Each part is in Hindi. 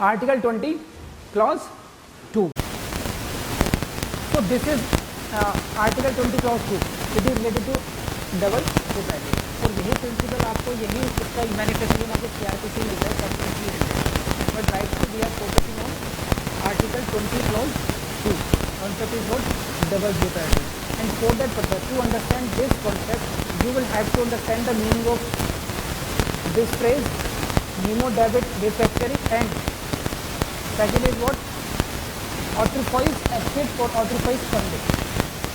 Article 20 clause 2. So this is Article 20 clause 2. It is related to double jeopardy. और यही प्रिंसिपल आपको यही इसका मैनिफेस्टेशन आपको CRPC मिलता है completely related. But right now we are focusing on Article 20 clause 2. Concept is what? Double jeopardy. And for that purpose, to understand this concept, you will have to understand the meaning of this phrase, nemo debit refractory, and second is what? Authorized active or authorized convict.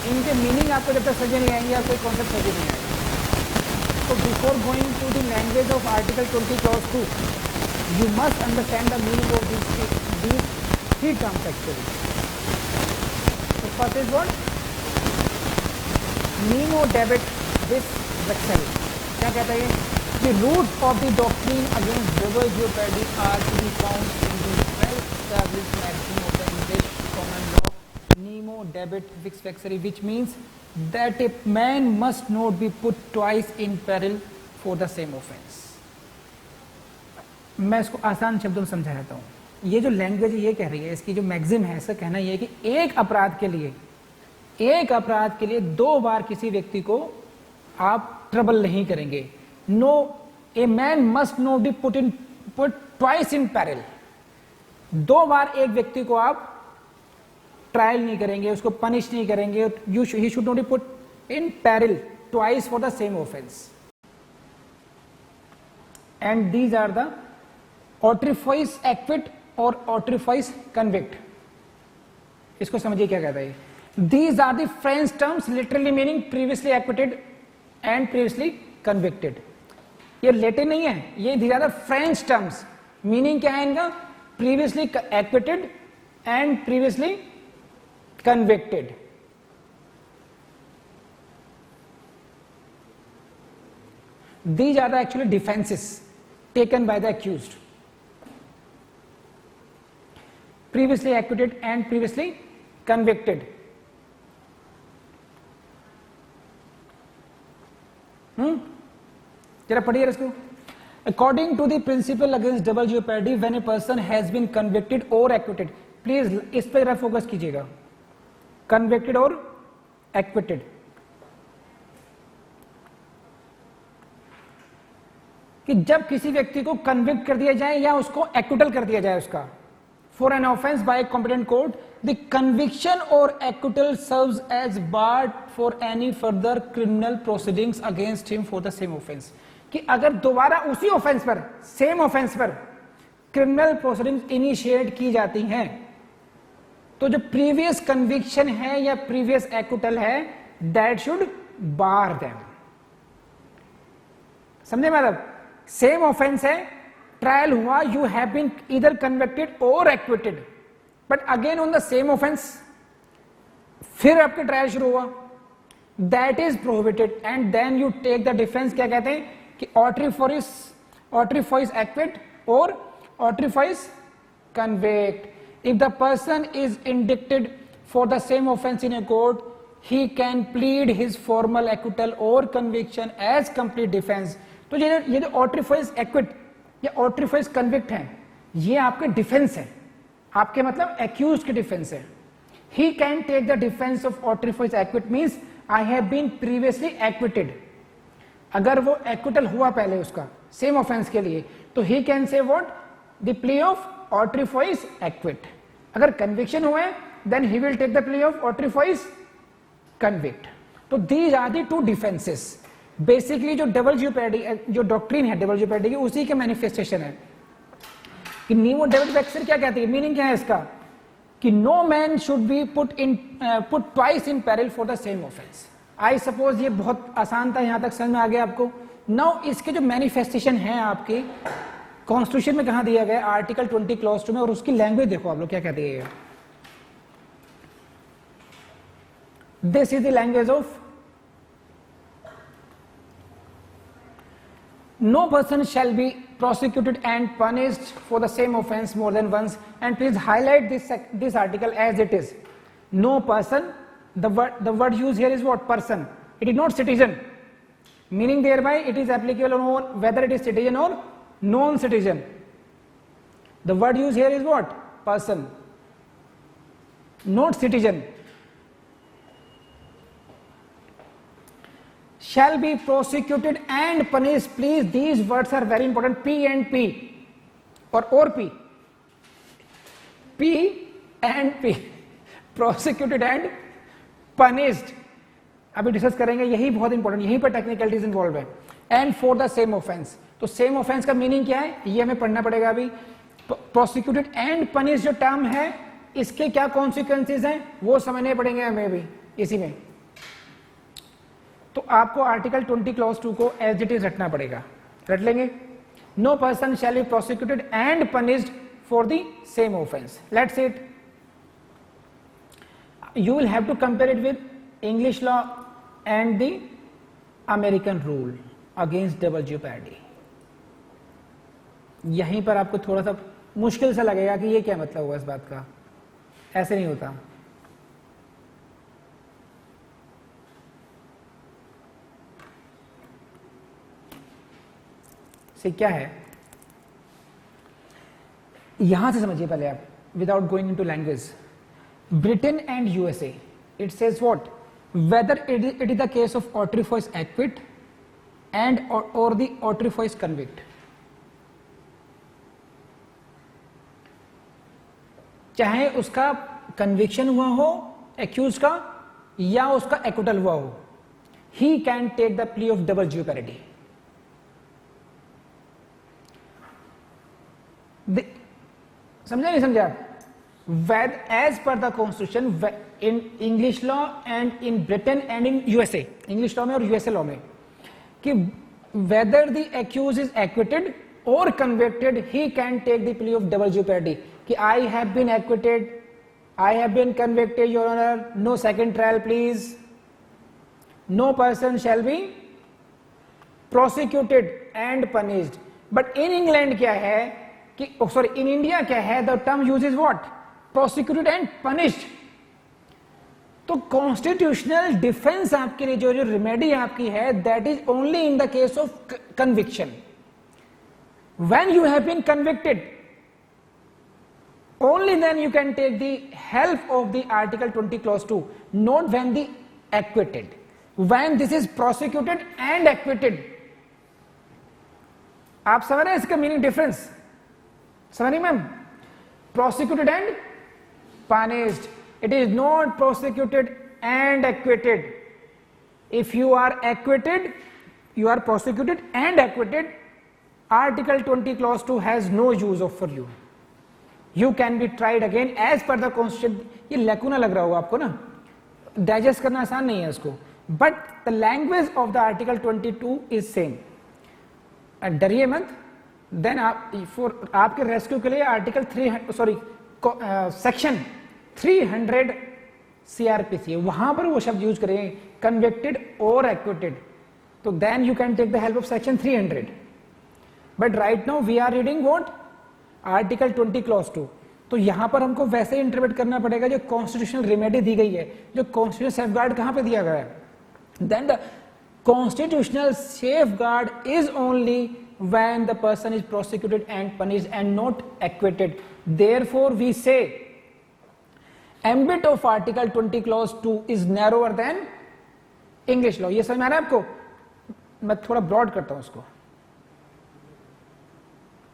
इनके मीनिंग आपको जब तक समझ नहीं आएंगे या कोई कॉन्सेप्ट समझ नहीं आएगा. So before going to the language of Article 20 clause 2, you must understand the meaning of these three terms actually. So first is what? Nemo debit this vexel. क्या कहता है? The roots of the doctrine against double jeopardy are to be found in the well-established maxim of the English common law, nemo debit vis vexere, which means that a man must not be put twice in peril for the same offense. मैं इसको आसान शब्दों में समझाता हूँ. ये जो लैंग्वेज ये कह रही है, इसकी जो मैक्सिम है, इसका कहना ये है कि एक अपराध के लिए दो बार किसी व्यक्ति को आप ट्रबल नहीं करेंगे. No, a man must not be put twice in peril. दो बार एक व्यक्ति को आप ट्रायल नहीं करेंगे, उसको पनिश नहीं करेंगे. He should not be put in peril twice for the same offence. And these are the autrefois acquit और ऑट्रिफाइस कन्विक्ट. इसको समझिए क्या कहता है. These are the French terms literally meaning previously acquitted and previously convicted. ये लेटिन नहीं है, ये these are the French terms. Meaning क्या है इनका? Previously acquitted and previously convicted. These are the actually defenses taken by the accused. Previously acquitted and previously convicted. जरा पढ़िए इसको. According to the principle against double jeopardy, when a person has been convicted or acquitted, please इस पर जरा फोकस कीजिएगा. कन्विक्टेड और एक्विटेड. कि जब किसी व्यक्ति को कन्विक्ट कर दिया जाए या उसको एक्विटल कर दिया जाए उसका for an offence by competent court, the conviction और acquittal serves as bar for any further criminal proceedings against him for the same offence. कि अगर दोबारा उसी ऑफेंस पर, सेम ऑफेंस पर क्रिमिनल प्रोसीडिंग्स इनिशिएट की जाती हैं, तो जो प्रीवियस कन्विक्शन है या प्रीवियस एक्विटल है, दैट शुड बार देम. समझे? मतलब सेम ऑफेंस है, ट्रायल हुआ, you have been either convicted और acquitted, but again on the same offence फिर आपके ट्रायल शुरू हुआ, that is prohibited. And then you take the defence. क्या कहते हैं कि ऑट्रिफाइस एक्विट और autrefois convict. If the person is indicted for the same offense in a court, he can plead his formal acquittal or conviction as complete defense. तो ये जो ऑट्रिफाइस एक्विट या ऑट्रिफाइस कन्विक्ट है, ये आपके डिफेंस है, आपके मतलब एक्यूज के डिफेंस है. He can take the defense of autrefois acquit means I have been previously acquitted. अगर वो एक्विटल हुआ पहले उसका सेम ऑफेंस के लिए, तो he can say what? The plea of autrefois acquit. अगर कन्विक्शन हुआ है, then he will take the plea of autrefois convict. तो these are the two defences. Basically जो डबल जेओपार्डी, जो डॉक्ट्रिन है डबल जेओपार्डी की, उसी के मैनिफेस्टेशन है. कि नीमो डेविड वेक्सर क्या कहती है, मीनिंग क्या है इसका? कि no man should be put twice in peril for the same offence. I suppose ये बहुत आसान था, यहां तक समझ में आ गया आपको. नाउ इसके जो मैनिफेस्टेशन है आपके कॉन्स्टिट्यूशन में कहां दिया गया? आर्टिकल 20 क्लॉज 2 में. और उसकी लैंग्वेज देखो आप लोग क्या कहती है. This is the language of no person shall be prosecuted and punished for the same offense more than once. And please highlight this article as it is. No person, the word used here is what? Person. It is not citizen, meaning thereby it is applicable on whether it is citizen or non-citizen. The word used here is what? Person, not citizen. Shall be prosecuted and punished. Please, these words are very important. P and P or P. P and P. Prosecuted and punished. अभी डिस्कस करेंगे, यही बहुत इंपॉर्टेंट, यहीं पर टेक्निकलिटीज इन्वॉल्व है. And for the same offence. तो सेम ऑफेंस का मीनिंग क्या है ये हमें पढ़ना पड़ेगा अभी. प्रोसिक्यूटेड एंड पनिश जो टर्म है इसके क्या कॉन्सिक्वेंसेज हैं वो समझने पड़ेंगे हमें भी इसी में. तो आपको आर्टिकल 20 क्लॉज 2 को एज इट इज रटना पड़ेगा. रट लेंगे. No person shall be prosecuted and punished for the same offence. Let's it. You will have to compare it with English law and the American rule against double jeopardy. यहीं पर आपको थोड़ा सा मुश्किल सा लगेगा कि ये क्या मतलब हुआ इस बात का. ऐसे नहीं होता. से क्या है यहां से समझिए पहले आप, without going into language. Britain and USA, it says what? Whether it is the case of autrefois acquit and or the autrefois convict. चाहे उसका कन्विक्शन हुआ हो एक्यूज का या उसका एक्विटल हुआ हो, he can take the plea of double jeopardy. समझा नहीं समझा? As per the constitution in English law and in Britain and in USA, English law में और USA law में, कि whether the accused is acquitted or convicted, he can take the plea of double jeopardy. कि I have been acquitted, I have been convicted, Your Honor, no second trial please. No person shall be prosecuted and punished. But in England क्या है कि sorry in India क्या है, the term uses what? Prosecuted and punished. तो कॉन्स्टिट्यूशनल डिफेंस आपके लिए जो रेमेडी आपकी है that is only in the case of conviction. When you have been convicted only then you can take the help of the article 20 clause 2, not when the acquitted. When this is prosecuted and acquitted. आप समझ रहे हैं इसका मीनिंग डिफरेंस? समझ रही ma'am? Prosecuted and punished. It is not prosecuted and acquitted. If you are acquitted, you are prosecuted and acquitted, Article 20 clause 2 has no use of for you. You can be tried again as per the constitution. ये लैकुना लग रहा होगा आपको ना, डाइजेस्ट करना आसान नहीं है इसको. But the language of the Article 22 is same. डरिए मत. Then आपके रेस्क्यू के लिए आर्टिकल सेक्शन 300 CRPC है, वहां पर वो शब्द यूज करेंगे कन्विक्टेड और एक्विटेड. तो then you can take the help of section 300. But right now we are reading what? Article 20 clause 2. तो यहां पर हमको वैसे ही इंटरप्रेट करना पड़ेगा जो कॉन्स्टिट्यूशनल रेमेडी दी गई है, जो कॉन्स्टिट्यूशनल सेफगार्ड कहां पे दिया गया है. Then the constitutional safeguard is only when the person is prosecuted and punished and not acquitted. Therefore we say ambit of article 20 clause 2 is narrower than English law. ये समझ में आ रहा है आपको? मैं थोड़ा ब्रॉड करता हूं उसको,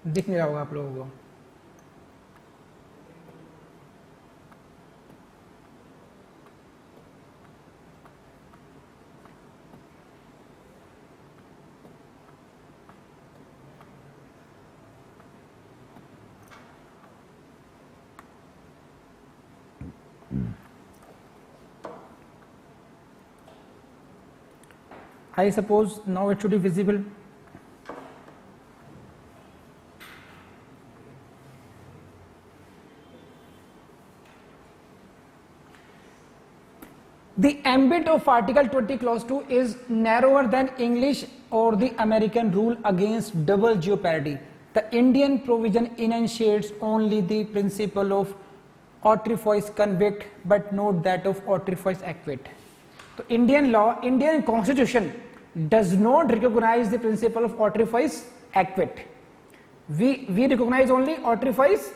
दिख नहीं रहा होगा आप लोगों को. I suppose now it should be visible. The ambit of Article 20 Clause 2 is narrower than English or the American rule against double jeopardy. The Indian provision enunciates only the principle of autrefois convict but not that of autrefois acquit. So Indian law, Indian constitution does not recognize the principle of autrefois acquit. we recognize only aurifice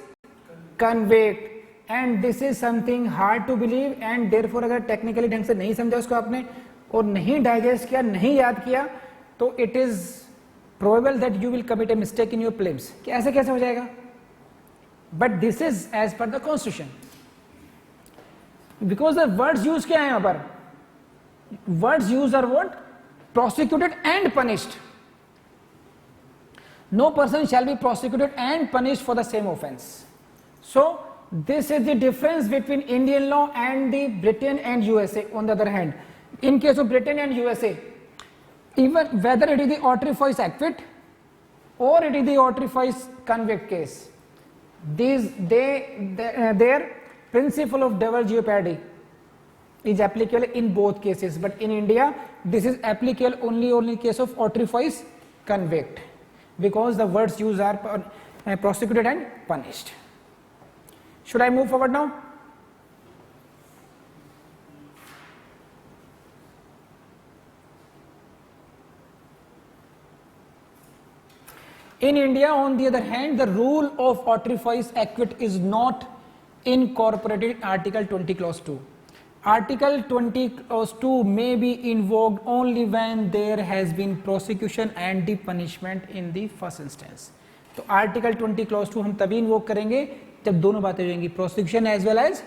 convict, and this is something hard to believe, and therefore अगर टेक्निकली ढंग से नहीं समझा उसको आपने और नहीं डाइजेस्ट किया, नहीं याद किया, तो it is probable that you will commit a mistake in your claims कि ऐसे कैसे हो जाएगा. But this is as per the constitution, because the words use क्या है यहां पर, words use are what, prosecuted and punished. No person shall be prosecuted and punished for the same offence. So this is the difference between Indian law and the Britain and USA. On the other hand, in case of Britain and USA, even whether it is the aurifice acquit or it is the aurifice convict case, their principle of double jeopardy is applicable in both cases. But in India, this is applicable only in case of aurifice convict, because the words used are prosecuted and punished. Should I move forward now? In India, on the other hand, the rule of aurifice acquit is not incorporated in Article 20 Clause 2. Article 20 Clause 2 may be invoked only when there has been prosecution and the punishment in the first instance. तो आर्टिकल 20 क्लॉज 2 हम तभी इन्वोक करेंगे जब दोनों बातें हो जाएंगी, prosecution as well as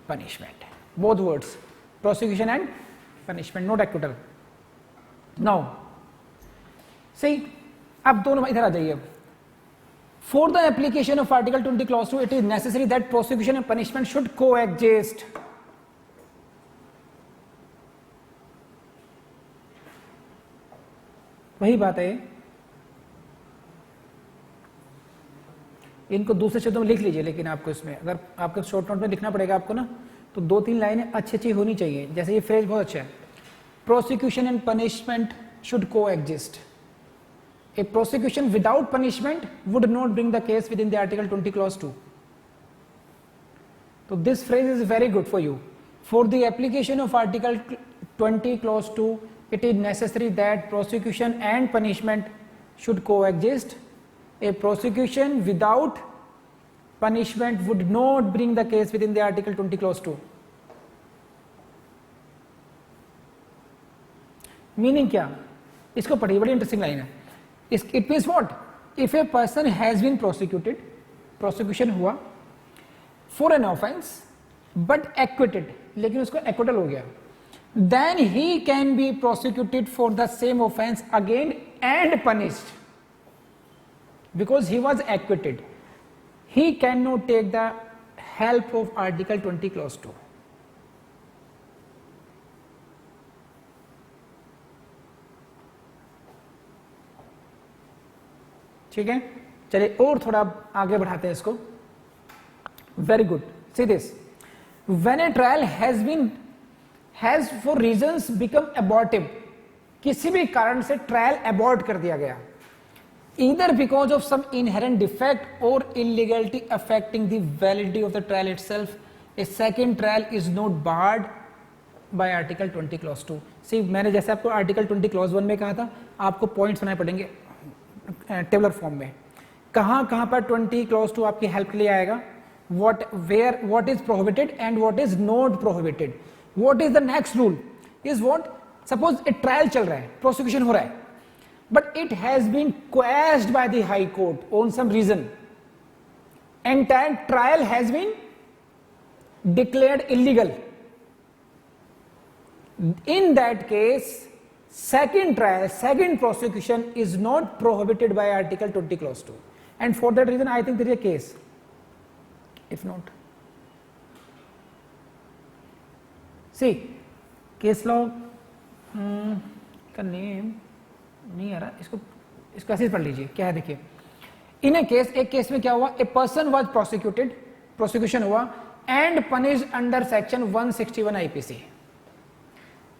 punishment, both words, prosecution and punishment, not acquittal. Now सही, अब दोनों इधर आ जाइए. For the application of article 20 clause 2 it is necessary that prosecution and punishment should coexist. वही बात है, इनको दूसरे शब्दों में लिख लीजिए, लेकिन आपको इसमें अगर आपको शॉर्ट नोट में लिखना पड़ेगा आपको ना, तो 2-3 लाइनें अच्छी अच्छी होनी चाहिए. जैसे ये फ्रेज बहुत अच्छा है, prosecution and punishment should coexist. A prosecution without punishment would not bring the case with in the article 20 clause 2. तो this phrase is very good for you. For the application of article 20 clause 2 it is necessary that prosecution and punishment should coexist. A prosecution without punishment would not bring the case within the article 20 clause 2. Meaning क्या, इसको पढ़िए, बड़ी इंटरेस्टिंग लाइन है. It means what? If a person has been prosecuted, prosecution हुआ for an offense but acquitted, लेकिन उसको acquittal हो गया, then he can be prosecuted for the same offense again and punished, because he was acquitted. He cannot take the help of article 20 clause 2. ठीक है, चलिए और थोड़ा आगे बढ़ाते हैं इसको. Very good. See this, when a trial has for reasons become abortive, किसी भी कारण से ट्रायल अबॉर्ट कर दिया गया, either because of some inherent defect or illegality affecting the validity of the trial itself, a second trial is not barred by article 20 clause 2. See, मैंने जैसे आपको article 20 clause 1 में कहा था, आपको पॉइंट्स बनाने पड़ेंगे टेबलर फॉर्म में. कहां पर 20 clause 2 आपकी हेल्प के लिए आएगा, what is prohibited and what is not prohibited. What is the next rule is what, suppose a trial चल रहा है, prosecution हो रहा है, but it has been quashed by the high court on some reason, entire trial has been declared illegal. In that case, second trial, second prosecution is not prohibited by article 20 clause 2, and for that reason I think there is a case. If not, see, case law का नेम नहीं आ रहा, इसको ऐसे पढ़ लीजिए. क्या है देखिए, इन ए केस, एक केस में क्या हुआ, a person was prosecuted, prosecution हुआ, and punished under section 161 IPC.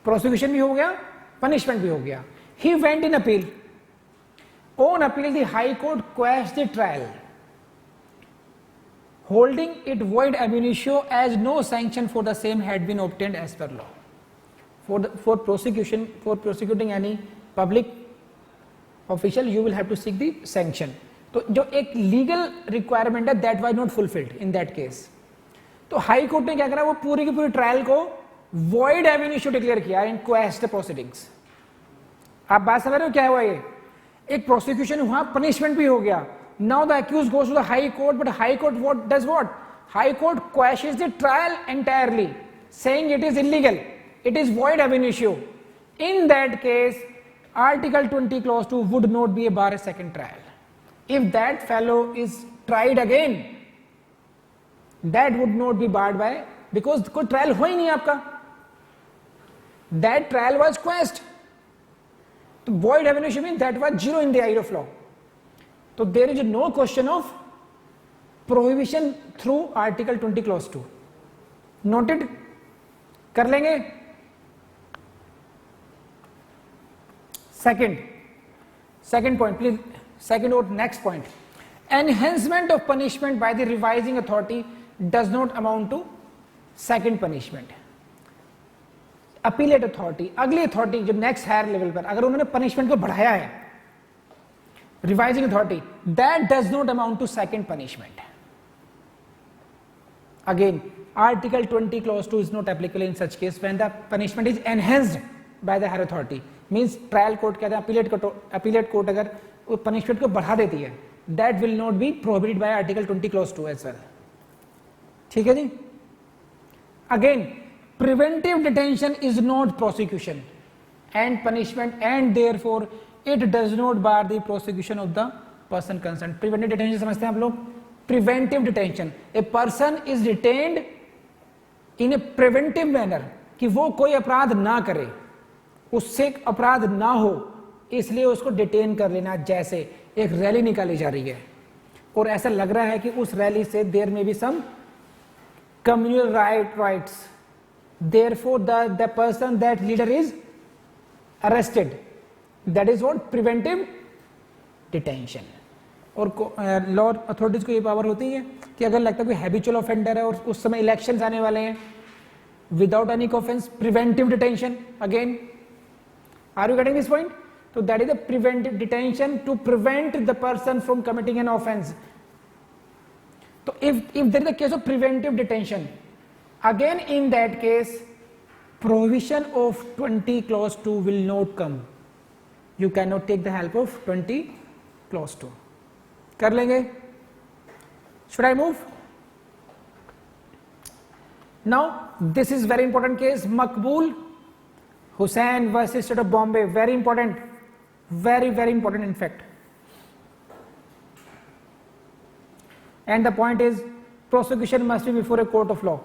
Prosecution भी हो गया, पनिशमेंट भी हो गया. He went in appeal. On appeal the high court questioned the trial, holding it void ab initio as no sanction for the same had been obtained as per law. For prosecuting any public official, you will have to seek the sanction. तो जो एक लीगल रिक्वायरमेंट है that was not fulfilled in that case. तो हाई कोर्ट ने क्या करा, वो पूरी की पूरी ट्रायल को वॉइड एब इनिशियो डिक्लेयर किया इन क्वेस्ट प्रोसीडिंग्स। आप बात समझ रहे हो क्या हुआ, ये एक प्रोसिक्यूशन हुआ, पनिशमेंट भी हो गया। Now the accused goes to the high court, but high court what does what, high court questions the trial entirely saying it is illegal, it is void ab initio. In that case, Article 20 Clause 2 would not be a bar a second trial. If that fellow is tried again, that would not be barred by, because कोई ट्रायल हो ही नहीं आपका, that trial was quashed. तो void ab initio means that was zero in the eye of law. So there is no question of prohibition through Article 20 Clause 2. Noted? कर लेंगे। सेकंड पॉइंट प्लीज, सेकंड और next point, enhancement of punishment by the revising authority does not amount to second punishment. Appellate authority, अगली अथॉरिटी जो नेक्स्ट हायर लेवल पर, अगर उन्होंने पनिशमेंट को बढ़ाया है, revising authority, that does not amount to second punishment. Again, Article 20 Clause 2 is not applicable in such case when the punishment is enhanced by the higher authority. Means trial court कहते हैं, appellate court अगर वो punishment को बढ़ा देती है, that will not be prohibited by Article 20 Clause 2 as well. ठीक है जी? Again, preventive detention is not prosecution and punishment, and therefore it does not bar the prosecution of the person concerned. Preventive detention समझते हैं आप लोग? Preventive detention, a person is detained in a preventive manner, कि वो कोई अपराध ना करे, उससे अपराध ना हो, इसलिए उसको डिटेन कर लेना। जैसे एक रैली निकाली जा रही है और ऐसा लग रहा है कि उस रैली से देयर में भी some communal riots, therefore the person, that leader is arrested, that is what preventive detention. और लॉ अथॉरिटीज को ये पावर होती है कि अगर लगता है कोई हैबिचुअल ऑफेंडर है और उस समय इलेक्शंस आने वाले हैं, without any offence, preventive detention. Again, are you getting this point? तो that is the preventive detention to prevent the person from committing an offence. तो if there is the case of preventive detention, again in that case prohibition of 20 Clause 2 will not come. You cannot take the help of 20 Clause 2. कर लेंगे? Should I move? Now this is very important case, Maqbool Hussain versus State of Bombay. Very important, very important in fact. And the point is, prosecution must be before a court of law.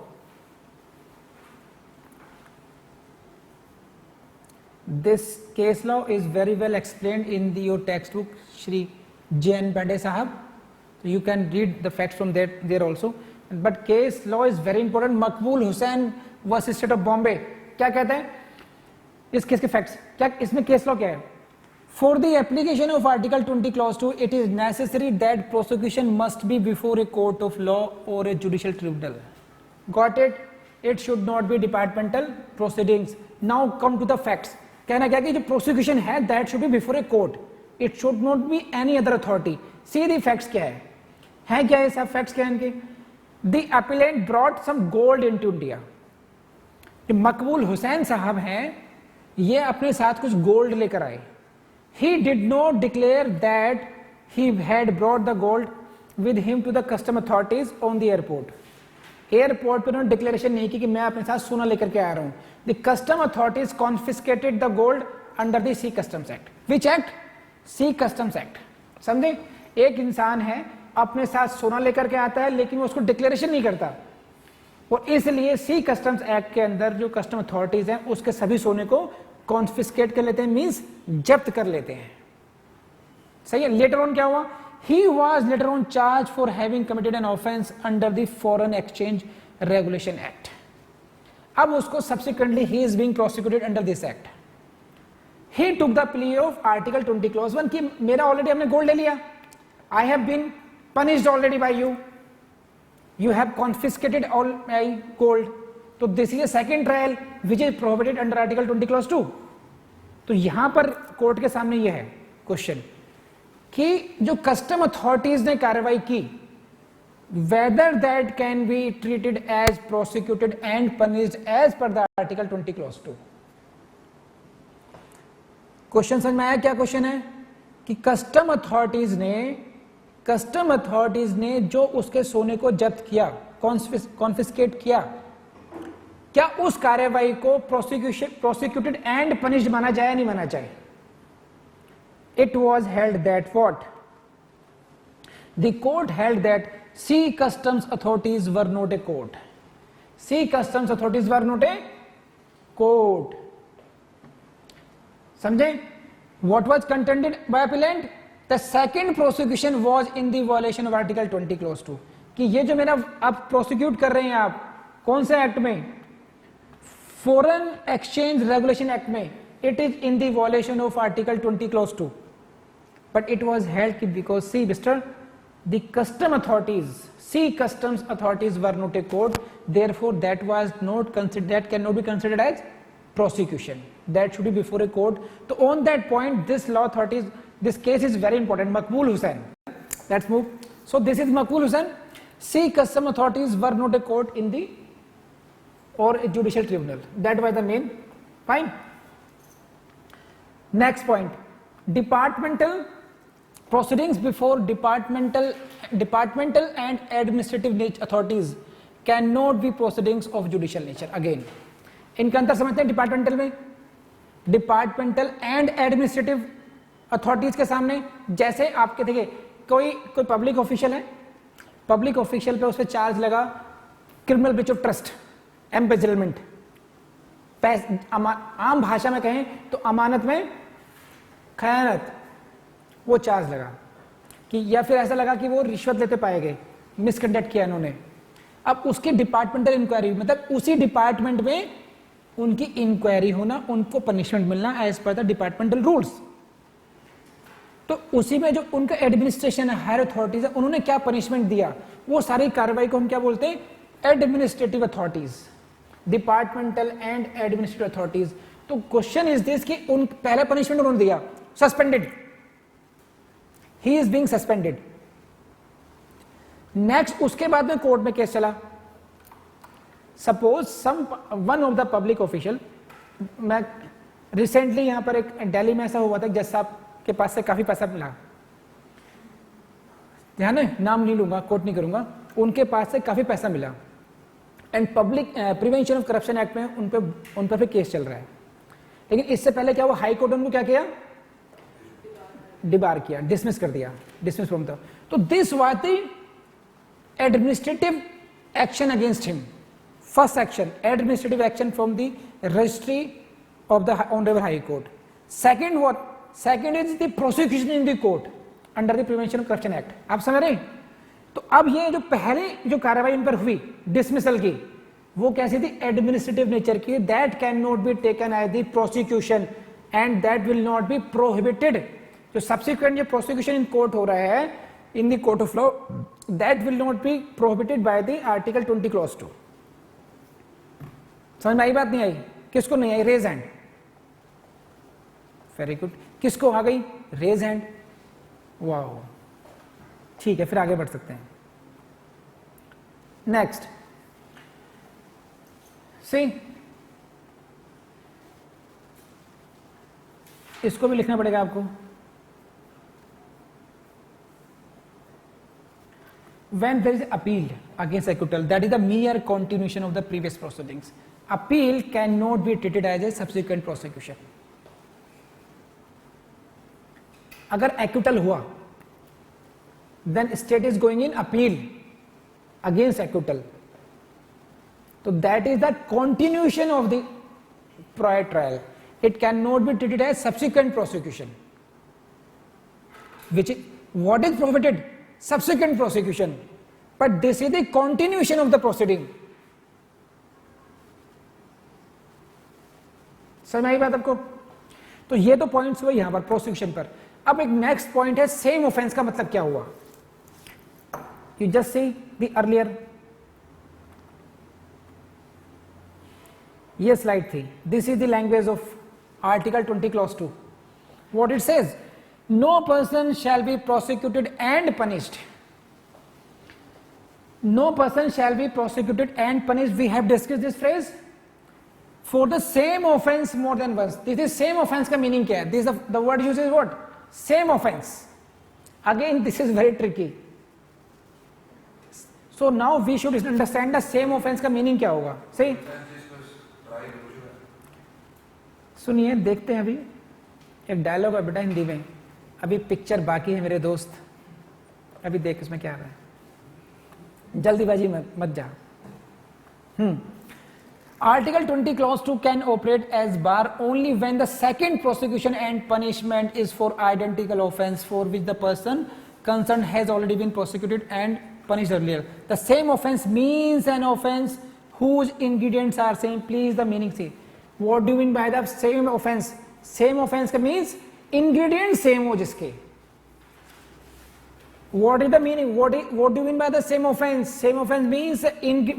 This case law is very well explained in your textbook, Shri J.N. Pandey Sahab. You can read the facts from there also. But case law is very important. Maqbool Hussain versus State of Bombay. क्या कहते हैं इस केस के फैक्ट्स? क्या इसमें केस लॉ क्या है? For the application of Article 20 Clause 2, it is necessary that prosecution must be before a court of law or a judicial tribunal. Got it? It should not be departmental proceedings. Now come to the facts. कहना क्या कि जो prosecution है that should be before a court. It should not be any other authority. See the facts क्या है क्या ये सब facts क्या है इनके? The appellant brought some gold into India. मकबूल हुसैन साहब हैं, ये अपने साथ कुछ गोल्ड लेकर आए. He did not declare that he had brought the gold with him to the custom authorities on the airport. Airport पर उन्होंने डिक्लेरेशन नहीं की कि मैं अपने साथ सोना लेकर के आ रहा हूं. The custom authorities confiscated the gold under the Sea Customs Act. Which act? Sea Customs Act. समझे? एक इंसान है अपने साथ सोना लेकर के आता है लेकिन वो उसको डिक्लेरेशन नहीं करता और इसलिए सी कस्टम्स एक्ट के अंदर जो कस्टम अथॉरिटीज हैं उसके सभी सोने को कॉन्फिस्केट कर लेते हैं, मींस जब्त कर लेते हैं. सही है. लेटर ऑन क्या हुआ? He was later on charged for having committed an offense under the Foreign Exchange Regulation Act. अब उसको subsequently he is being prosecuted under this act. He took the plea of Article 20 Clause 1 कि मेरा ऑलरेडी हमने गोल्ड ले लिया. I have been punished already by you. You have confiscated all my gold. तो this is a second trial which is prohibited under Article 20 Clause 2. तो यहां पर कोर्ट के सामने यह है क्वेश्चन कि जो कस्टम अथॉरिटीज ने कार्रवाई की, whether that can be treated as prosecuted and punished as per the article 20 clause 2। Question समझ में आया? क्या क्वेश्चन है कि कस्टम अथॉरिटीज ने जो उसके सोने को जब्त किया, कॉन्फिस्केट किया, क्या उस कार्रवाई को प्रोसिक्यूटेड एंड पनिश्ड माना जाए या नहीं माना जाए? It was held that what? The court held that sea customs authorities were not a court. Sea customs authorities were not a court. समझे? What was contended by appellant? The second prosecution was in the violation of Article 20 Clause 2. कि ये जो मेरा आप प्रोसिक्यूट कर रहे हैं आप कौन से एक्ट में? फॉरेन एक्सचेंज रेगुलेशन एक्ट में. It is in the violation of Article 20 Clause 2. But it was held because, see, Mr. the custom authorities, sea customs authorities were not a court. Therefore, that was not considered. That cannot be considered as prosecution. That should be before a court. So, on that point, this law authorities, this case is very important. Maqbool Hussain. Let's move. So, this is Maqbool Hussain. Sea custom authorities were not a court in the or a judicial tribunal. That was the main. Fine. Next point. Departmental proceedings before departmental and administrative authorities cannot be proceedings of judicial nature. Again, इनका अंतर समझते हैं. डिपार्टमेंटल में डिपार्टमेंटल एंड एडमिनिस्ट्रेटिव अथॉरिटीज के सामने, जैसे आपके देखिए कोई पब्लिक ऑफिशियल है, पब्लिक ऑफिशियल पे उस पर चार्ज लगा criminal breach of trust, embezzlement, आम भाषा में कहें तो अमानत में खयानत, वो चार्ज लगा कि, या फिर ऐसा लगा कि वो रिश्वत लेते पाए गए, मिसकंडक्ट किया इन्होंने. अब उसकी डिपार्टमेंटल इंक्वायरी, मतलब उसी डिपार्टमेंट में उनकी इंक्वायरी होना, उनको पनिशमेंट मिलना as per the departmental rules. तो उसी में जो उनका एडमिनिस्ट्रेशन है, हायर अथॉरिटीज है, उन्होंने क्या पनिशमेंट दिया, वो सारी कार्रवाई को हम क्या बोलते हैं? Administrative authorities, departmental and administrative authorities. तो क्वेश्चन इज दिस कि उन पहले पनिशमेंट उन्होंने दिया, suspended, he is being suspended. Next उसके बाद में कोर्ट में केस चला. Suppose one of the public official, मैं रिसेंटली यहां पर एक दिल्ली में ऐसा हुआ था, जज साहब के पास से काफी पैसा मिला, ध्यान है, नाम नहीं लूंगा, कोट नहीं करूंगा, उनके पास से काफी पैसा मिला and public prevention of corruption act में उन पर केस चल रहा है. लेकिन इससे पहले क्या हुआ, हाई कोर्ट ने उनको क्या किया? डिबार किया, डिसमिस कर दिया, डिसमिस फ्रॉम द. तो this was the administrative action against him. First action, administrative action from the registry of the honourable high court. Second what? Second is the prosecution in the court under the prevention of corruption act. आप समझ रहे हैं? तो अब ये जो पहले जो कार्रवाई इन पर हुई डिसमिसल की, वो कैसी थी? एडमिनिस्ट्रेटिव नेचर की. That can not be taken as the prosecution and that will not be prohibited. जो सब्सिक्वेंट जो प्रोसिक्यूशन इन कोर्ट हो रहा है in the court of law, that will not be prohibited by the article 20 clause 2. समझ में आई बात? नहीं आई? किसको नहीं आई? Raise hand. Very good. किसको आ गई? Raise hand. वाओ, ठीक है, फिर आगे बढ़ सकते हैं. नेक्स्ट सी, इसको भी लिखना पड़ेगा आपको. When there is appeal against acquittal, that is the mere continuation of the previous proceedings. Appeal cannot be treated as a subsequent prosecution. अगर acquittal हुआ, then state is going in appeal against acquittal. So that is the continuation of the prior trial. It cannot be treated as subsequent prosecution. Which is, what is prohibited? Subsequent prosecution. But this is the continuation of the proceeding. समझ में आई बात आपको? तो ये तो पॉइंट्स हुए यहां पर प्रोसिक्यूशन पर. अब एक नेक्स्ट पॉइंट है, सेम ऑफेंस का मतलब क्या हुआ. You just see the earlier, ये स्लाइड थी. This is the language of article 20 clause 2. What it says No person shall be prosecuted and punished. No person shall be prosecuted and punished. We have discussed this phrase. For the same offense more than once. This is same offense का meaning क्या है? This is the word used is what? Same offense. Again, this is very tricky. So now we should understand the same offense का meaning क्या होगा? सही? सुनिए, देखते हैं अभी एक डायलॉग है बेटा हिंदी में. अभी पिक्चर बाकी है मेरे दोस्त. अभी देख इसमें क्या आ रहा है. जल्दीबाजी मत जा. Article 20 clause 2 can operate as bar only when the second prosecution and punishment is for identical offense for which the person concerned has already been prosecuted and punished earlier. The same offense means an offense whose ingredients are same. Please the meaning see. What do you mean by the same offense? Same offense means ingredients same हो जिसके. What is the meaning? What do you mean by the same offense? Same offense means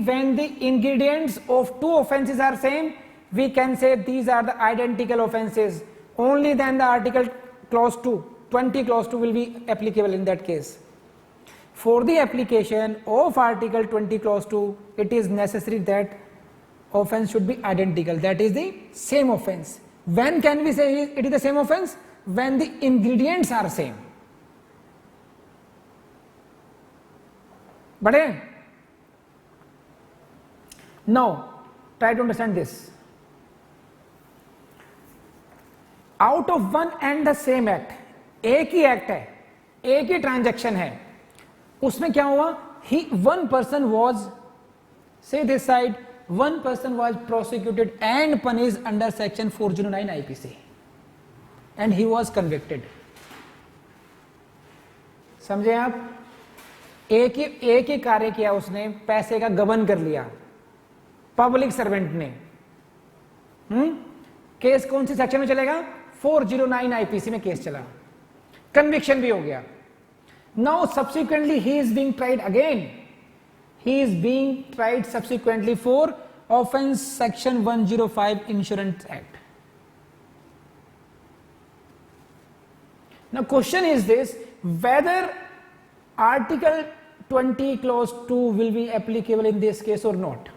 when the ingredients of two offenses are same, we can say these are the identical offenses. Only then the article clause 2, 20 clause 2 will be applicable in that case. For the application of article 20 clause 2, it is necessary that offense should be identical. That is the same offense. When can we say it is the same offense? When the ingredients are same. But now try to understand this. Out of one and the same act, एक ही एक्ट है, एक ही ट्रांजैक्शन है, उसमें क्या हुआ? One person was, say this side, one person was prosecuted and punished under section 409 IPC and he was convicted. समझे आप? एक ही कार्य किया उसने, पैसे का गबन कर लिया पब्लिक सर्वेंट ने. केस कौन सी सेक्शन में चलेगा? 409 आईपीसी में केस चला, कन्विक्शन भी हो गया. Now subsequently he is being tried again. He is being tried subsequently for offence section 105 insurance act. Now question is this, whether Article 20 clause 2 will be applicable in this case or not.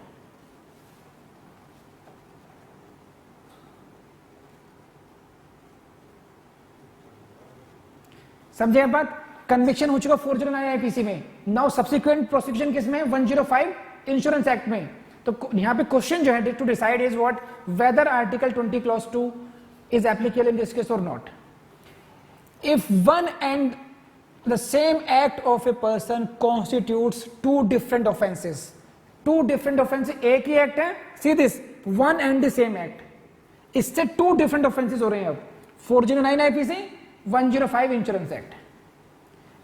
समझे आप बात? कन्विक्शन हो चुका 409 आईपीसी में. नाउ सब्सिक्वेंट प्रोसिक्यूशन किस में? 105 इंश्योरेंस एक्ट में. तो यहां पे क्वेश्चन जो है to decide is what, whether article 20 clause 2 is applicable in this case or not. If one and the same act of a person constitutes two different offenses. Two different offenses, एक ही एक्ट है. See this, one and the same act. इससे two different offenses हो रहे हैं अब. 409 IPC, 105 इंश्योरेंस एक्ट.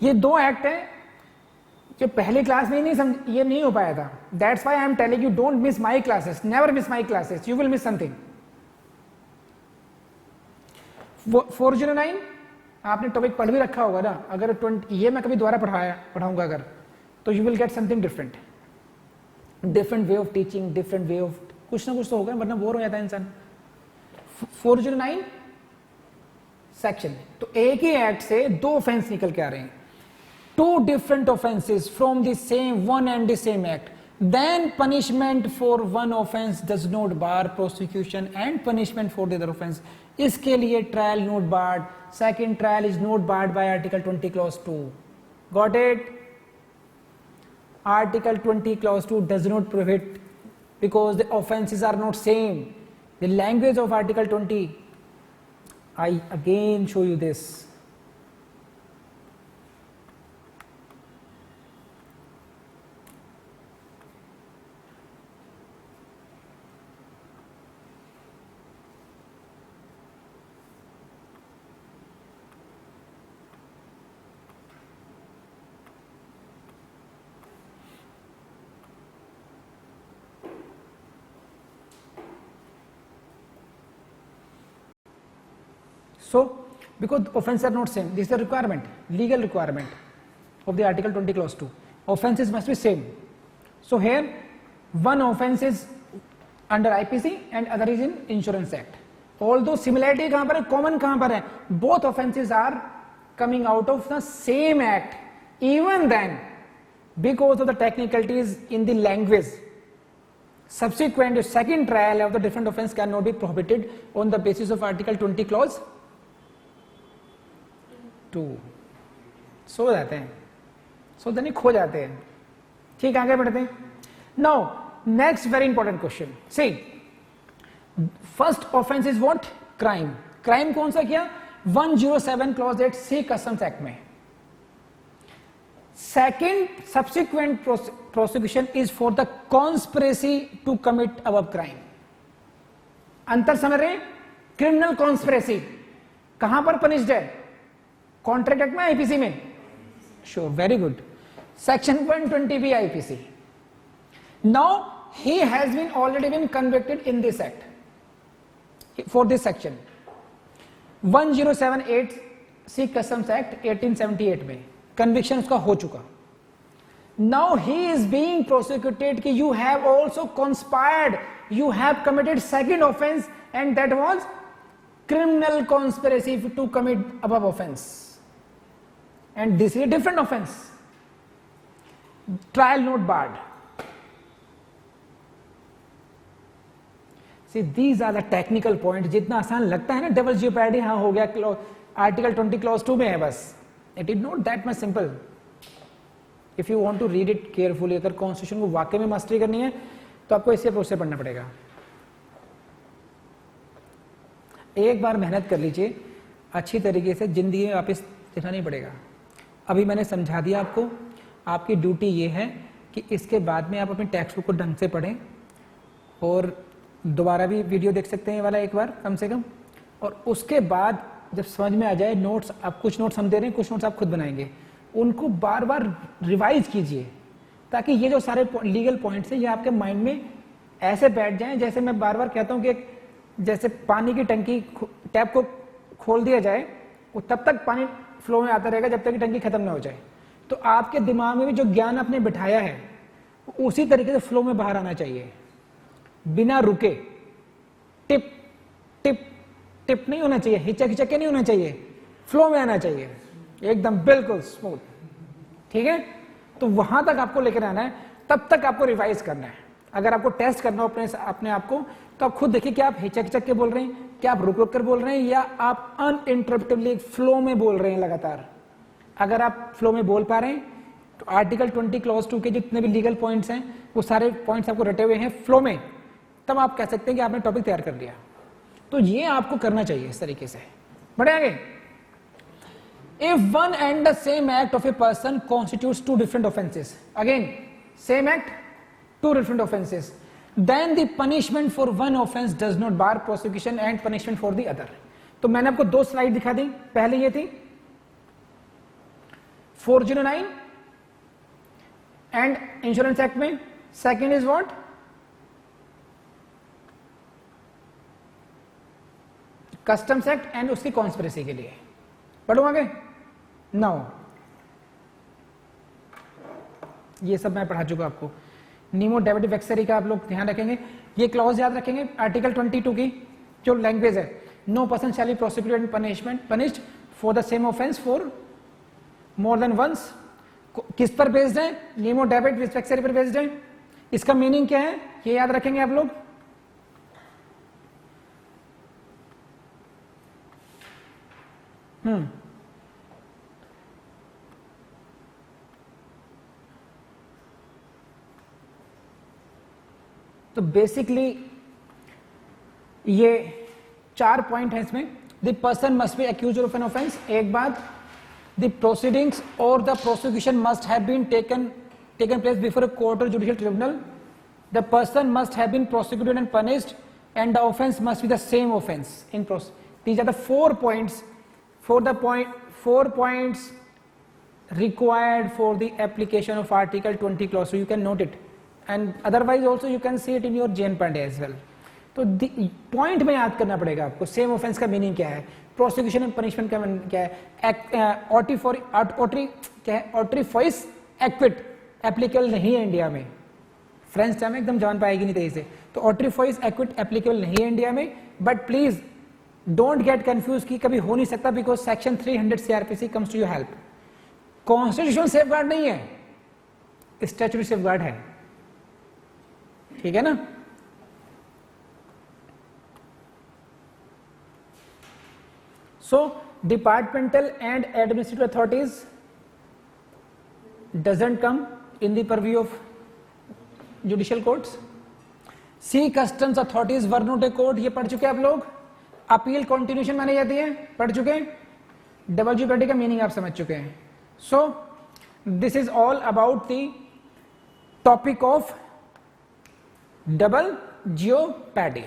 ये दो एक्ट है जो पहली क्लास में ये नहीं हो पाया था. That's why I am telling you, don't miss my classes. Never miss my classes. You will miss something. 409 आपने टॉपिक पढ़ भी रखा होगा ना. अगर 20 ये मैं कभी दोबारा पढ़ाऊंगा अगर, तो you will get something different. Different way of teaching, different way of कुछ ना कुछ तो होगा, वरना बोर हो जाता है इंसान. 409 सेक्शन, तो एक ही एक्ट से दो ऑफेंस निकल के आ रहे हैं. Two different offences from the same one and the same act, then punishment for one offence does not bar prosecution and punishment for the other offence. इसके लिए trial not barred, second trial is not barred by article 20 clause 2. Got it? Article 20 clause 2 does not prohibit because the offenses are not same. The language of article 20, I again show you this. So, because offenses are not same, this is the requirement, legal requirement of the article 20 clause 2. Offenses must be same. So here, one offense is under IPC and other is in Insurance Act. Although similarity कहाँ पर है, common कहाँ पर है? Both offenses are coming out of the same act, even then, because of the technicalities in the language, subsequent second trial of the different offence cannot be prohibited on the basis of Article 20 clause 2. सो जाते हैं, सो नहीं खो जाते हैं. ठीक, आगे बढ़ते हैं. Now next very important question. See, first offence is what? Crime. Crime कौन सा किया? 107 क्लॉज 8 सी कस्टम्स एक्ट में. Second subsequent prosecution is for the conspiracy to commit above crime. अंतर समझ रहे? क्रिमिनल कॉन्स्पिरेसी कहां पर पनिश्ड है? कॉन्ट्रैक्ट एक्ट में, आईपीसी में? Sure, very good. Section 120B IPC. Now he has been already been convicted in this act for this section 1078 sea customs act 1878 में कन्विक्शन उसका हो चुका. Now he is being prosecuted कि you have also conspired, you have committed second offence and that was criminal conspiracy to commit above offence, and this is a different offence. Trial not barred. See, these are the technical point. जितना आसान लगता है ना डबल जीओपैडी, हाँ हो गया, आर्टिकल 20 क्लॉज 2 में है बस. It is not that much simple if you want to read it carefully. अगर कॉन्स्टिट्यूशन को वाकई में मास्टरी करनी है तो आपको इसे अप्रोच से पढ़ना पड़ेगा. एक बार मेहनत कर लीजिए अच्छी तरीके से, जिंदगी में वापस देखना नहीं पड़ेगा. अभी मैंने समझा दिया आपको. आपकी ड्यूटी ये है कि इसके बाद में आप अपनी टेक्स्ट बुक को ढंग से पढ़ें, और दोबारा भी वीडियो देख सकते हैं ये वाला एक बार कम से कम, और उसके बाद जब समझ में आ जाए नोट्स, आप कुछ नोट्स हम दे रहे हैं, कुछ नोट्स आप खुद बनाएंगे, उनको बार बार रिवाइज कीजिए ताकि ये जो सारे लीगल पॉइंट्स हैं ये आपके माइंड में ऐसे बैठ जाएं. जैसे मैं बार बार कहता हूं कि जैसे पानी की टंकी टैप को खोल दिया जाए, वो तब तक पानी फ्लो में आता रहेगा जब तक कि टंकी खत्म ना हो जाए. तो आपके दिमाग में भी जो ज्ञान आपने बिठाया है उसी तरीके से फ्लो में बाहर आना चाहिए, बिना रुके. टिप टिप टिप नहीं होना चाहिए, हिचक हिचक के नहीं होना चाहिए, फ्लो में आना चाहिए एकदम बिल्कुल स्मूथ. ठीक है, तो वहां तक आपको लेकर आना है, तब तक आपको रिवाइज करना है. अगर आपको टेस्ट करना हो अपने आप को, तो आप खुद देखिए क्या आप हिचक हिचक के बोल रहे हैं, क्या आप रुक रुक कर बोल रहे हैं, या आप अनइंटरप्टेबली फ्लो में बोल रहे हैं लगातार. अगर आप फ्लो में बोल पा रहे हैं तो आर्टिकल 20 क्लॉज 2 के जितने भी लीगल पॉइंट्स हैं वो सारे पॉइंट्स आपको रटे हुए हैं फ्लो में, तब आप कह सकते हैं कि आपने टॉपिक तैयार कर लिया. तो ये आपको करना चाहिए इस तरीके से. बढ़े आगे. If one and the same act of a person constitutes two different offences, again same act two different offences, then the punishment for one offence does not bar prosecution and punishment for the other. तो मैंने आपको दो स्लाइड दिखा दी. पहले ये थी 409 एंड इंश्योरेंस एक्ट में. Second is what? Customs act and उसकी कॉन्स्पिरेसी के लिए. पढ़ो आगे. नाउ ये सब मैं पढ़ा चुका आपको. नीमो डेबिट वेक्सरी का आप लोग ध्यान रखेंगे. ये क्लॉज याद रखेंगे आर्टिकल 22 की जो लैंग्वेज है. No person shall be prosecuted and punished for the same offence for more than once. किस पर बेस्ड है? नीमो डेबिट वेक्सरी पर बेस्ड है. इसका मीनिंग क्या है ये याद रखेंगे आप लोग. तो बेसिकली ये 4 पॉइंट है इसमें. The person must be accused of an offence. एक बात, द प्रोसीडिंग्स और the prosecution must have been taken place before a court or judicial tribunal. The person must have been prosecuted and punished, and the offense must be the same offense in These are the 4 points. Four points required for the application of Article 20 clause. So you can note it, and otherwise also you can see it in your JN Pandey as well. तो पॉइंट में याद करना पड़ेगा आपको. सेम ऑफेंस का मीनिंग क्या है, प्रोसिक्यूशन एंड पनिशमेंट का क्या है, ऑट्रीफॉइस एक्विट एप्लीकेबल नहीं है इंडिया में. फ्रेंच टर्म एकदम जान पाएगी नहीं तेजी से. तो ऑट्रीफॉइस एक्विट एप्लीकेबल नहीं है इंडिया में. But please don't get confuse कि कभी हो नहीं सकता because section 300 CrPC comes to your help. Constitution safeguard नहीं है, स्टैट्यूटरी सेफगार्ड है, ठीक है ना। So departmental and administrative authorities doesn't come in the purview of judicial courts. Sea customs authorities वर्नोटे कोड, ये पढ़ चुके आप लोग। अपील कॉन्टिन्यूशन मानी जाती है, पढ़ चुके। डबल ज्योपर्डी का मीनिंग आप समझ चुके हैं। So this is all about the topic of double ज्योपर्डी।